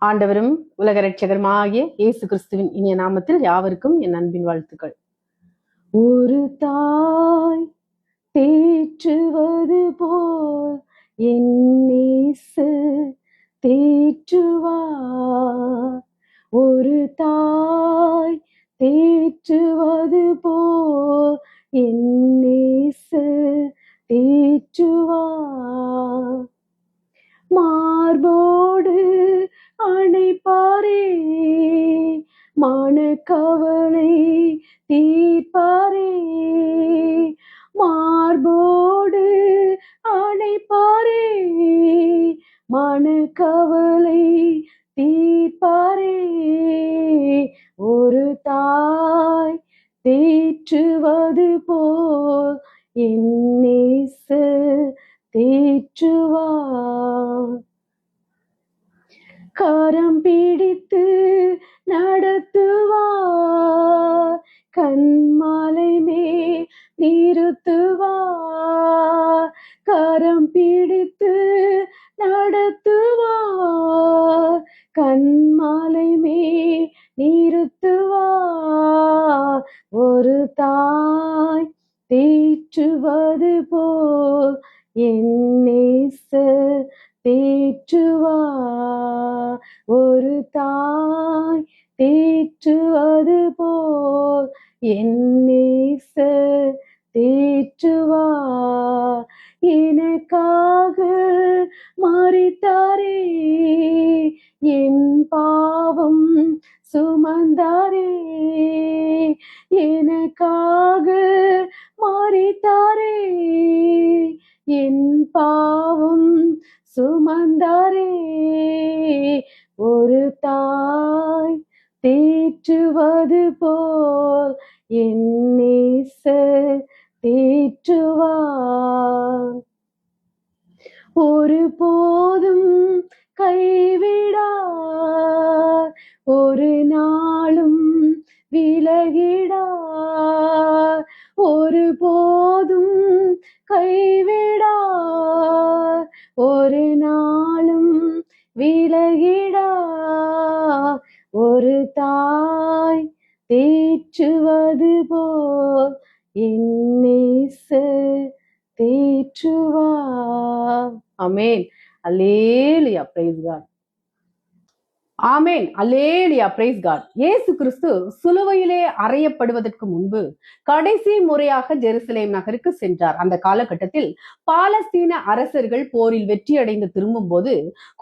ஆண்டவரும் உலக இரட்சகருமாகிய இயேசு கிறிஸ்துவின் இனிய நாமத்தில் யாவருக்கும் என் அன்பின் வாழ்த்துக்கள். ஒரு தாய் தேற்றுவது போல் என் இயேசு தேற்றுவார். ஒரு தாய் தேற்றுவது போல் என் இயேசு தேற்றுவார். மார்போடு அணைப்பாரே, மனக்கவலை தீர்ப்பாரே. மார்போடு அணைப்பாரே, மனக்கவலை தீர்ப்பாரே. ஒரு தாய் தேற்றுவது போல் என் இயேசு தேற்றுவார். கரம் பிடித்து நடத்துவார், கண்மாலை மேல் நிறுத்துவார். கரம் பிடித்து நடத்துவார், கண்மாலை மேல் நிறுத்துவார். ஒரு தாய் தேற்றுவது போல் என் இயேசு தேற்றுவார். ஒரு தாய் தேற்றுவது போல் என் இயேசு தேற்றுவார். எனக்காக மரித்தாரே, என் பாவம் சுமந்தாரே. எனக்காக மரித்தாரே, என் பாவம் சுமந்தாரே. ஒரு தாய் தேற்றுவது போல் என் இயேசு தேற்றுவார். ஒரு போதும் கைவிடார், ஒரு நாளும் விலகிடார். ஒரு போதும் கைவிடார், ஒரு நாளும் விலகிடார். ஒரு தாய் தேற்றுவது போல் என் இயேசு தேற்றுவார். ஆமென். அல்லேலூயா, பிரைஸ் காட். ஆமேன், அல்லேலூயா, பிரைஸ் காட். இயேசு கிறிஸ்து சிலுவையிலே அறையப்படுவதற்கு முன்பு கடைசி முறையாக ஜெருசலேம் நகருக்கு சென்றார். அந்த காலகட்டத்தில் பாலஸ்தீன அரசர்கள் போரில் வெற்றியடைந்து திரும்பும் போது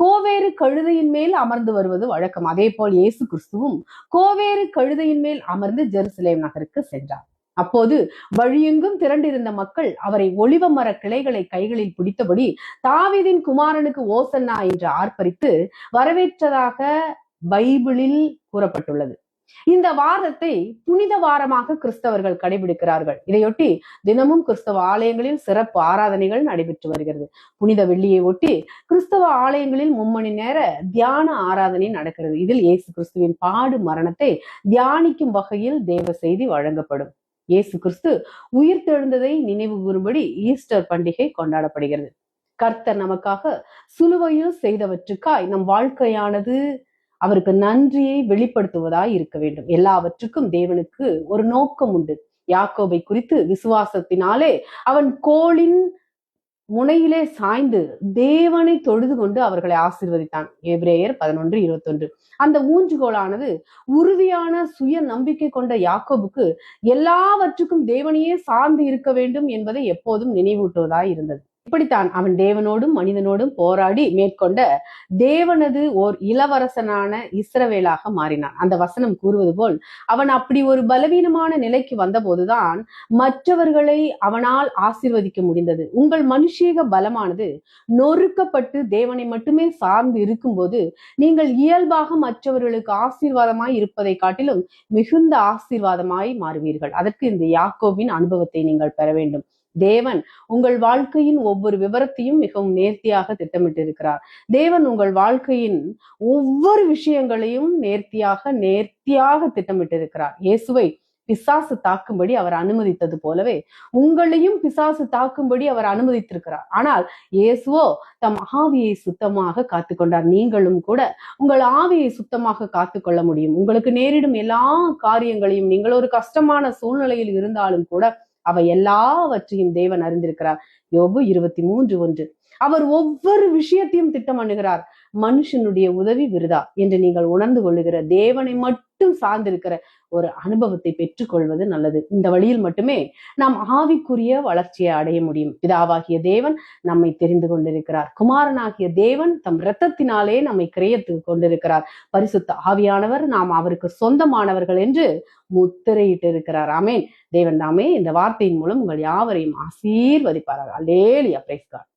கோவேறு கழுதையின் மேல் அமர்ந்து வருவது வழக்கம். அதே போல் இயேசு கிறிஸ்துவும் கோவேறு கழுதையின் மேல் அமர்ந்து ஜெருசலேம் நகருக்கு சென்றார். அப்போது வழியெங்கும் திரண்டிருந்த மக்கள் அவரை ஒலிவ மர கிளைகளை கைகளில் பிடித்தபடி தாவீதின் குமாரனுக்கு ஓசன்னா என்று ஆர்ப்பரித்து வரவேற்றதாக பைபிளில் கூறப்பட்டுள்ளது. இந்த வாரத்தை புனித வாரமாக கிறிஸ்தவர்கள் கடைபிடிக்கிறார்கள். இதையொட்டி தினமும் கிறிஸ்தவ ஆலயங்களில் சிறப்பு ஆராதனைகள் நடைபெற்று வருகிறது. புனித வெள்ளியை ஒட்டி கிறிஸ்தவ ஆலயங்களில் 3 மணி நேர தியான ஆராதனை நடக்கிறது. இதில் இயேசு கிறிஸ்துவின் பாடு மரணத்தை தியானிக்கும் வகையில் தேவ செய்தி வழங்கப்படும். இயேசு கிறிஸ்து உயிர் தெழுந்ததை நினைவு கூறும்படி ஈஸ்டர் பண்டிகை கொண்டாடப்படுகிறது. கர்த்தர் நமக்காக சிலுவையில் செய்தவற்றுக்காய் நம் வாழ்க்கையானது அவருக்கு நன்றியை வெளிப்படுத்துவதாய் இருக்க வேண்டும். எல்லாவற்றுக்கும் தேவனுக்கு ஒரு நோக்கம் உண்டு. யாக்கோபை குறித்து விசுவாசத்தினாலே அவன் கோலின் முனையிலே சாய்ந்து தேவனை தொழுது கொண்டு அவர்களை ஆசீர்வதித்தான். எபிரேயர் 11:21. அந்த ஊன்றுகோலானது உறுதியான சுய நம்பிக்கை கொண்ட யாக்கோபுக்கு எல்லாவற்றுக்கும் தேவனையே சார்ந்து இருக்க வேண்டும் என்பதை எப்போதும் நினைவூட்டுவதாய் இருந்தது. இப்படித்தான் அவன் தேவனோடும் மனிதனோடும் போராடி மேற்கொண்ட தேவனது ஓர் இளவரசனான இஸ்ரவேலாக மாறினான். அந்த வசனம் கூறுவது போல் அவன் அப்படி ஒரு பலவீனமான நிலைக்கு வந்தபோதுதான் மற்றவர்களை அவனால் ஆசீர்வதிக்க முடிந்தது. உங்கள் மனுஷீக பலமானது நொறுக்கப்பட்டு தேவனை மட்டுமே சார்ந்து இருக்கும்போது நீங்கள் இயல்பாக மற்றவர்களுக்கு ஆசீர்வாதமாய் இருப்பதை காட்டிலும் மிகுந்த ஆசீர்வாதமாய் மாறுவீர்கள். அதற்கு இந்த யாக்கோபின் அனுபவத்தை நீங்கள் பெற வேண்டும். தேவன் உங்கள் வாழ்க்கையின் ஒவ்வொரு விவரத்தையும் மிகவும் நேர்த்தியாக திட்டமிட்டிருக்கிறார். தேவன் உங்கள் வாழ்க்கையின் ஒவ்வொரு விஷயங்களையும் நேர்த்தியாக திட்டமிட்டிருக்கிறார். இயேசுவை பிசாசு தாக்கும்படி அவர் அனுமதித்தது போலவே உங்களையும் பிசாசு தாக்கும்படி அவர் அனுமதித்திருக்கிறார். ஆனால் இயேசுவோ தம் ஆவியை சுத்தமாக காத்துக்கொண்டார். நீங்களும் கூட உங்கள் ஆவியை சுத்தமாக காத்துக்கொள்ள முடியும். உங்களுக்கு நேரிடும் எல்லா காரியங்களையும், நீங்கள் ஒரு கஷ்டமான சூழ்நிலையில் இருந்தாலும் கூட அவை எல்லாவற்றையும் தேவன் அறிந்திருக்கிறார். யோபு 23:1. அவர் ஒவ்வொரு விஷயத்தையும் திட்டம் பண்ணுகிறார். மனுஷனுடைய உதவி விருதா என்று நீங்கள் உணர்ந்து கொள்ளுகிற தேவனை மட்டும் சார்ந்திருக்கிற ஒரு அனுபவத்தை பெற்றுக்கொள்வது நல்லது. இந்த வழியில் மட்டுமே நாம் ஆவிக்குரிய வளர்ச்சியை அடைய முடியும். பிதாவாகிய தேவன் நம்மை தெரிந்து கொண்டிருக்கிறார். குமாரனாகிய தேவன் தம் இரத்தத்தினாலே நம்மை கிரயத்துக்கு கொண்டிருக்கிறார். பரிசுத்த ஆவியானவர் நாம் அவருக்கு சொந்தமானவர்கள் என்று முத்திரையிட்டு இருக்கிறார். ஆமேன். தேவன் தாமே இந்த வார்த்தையின் மூலம் உங்கள் யாவரையும் ஆசீர்வதிப்பார்கள். அல்லேலூயா. Price God.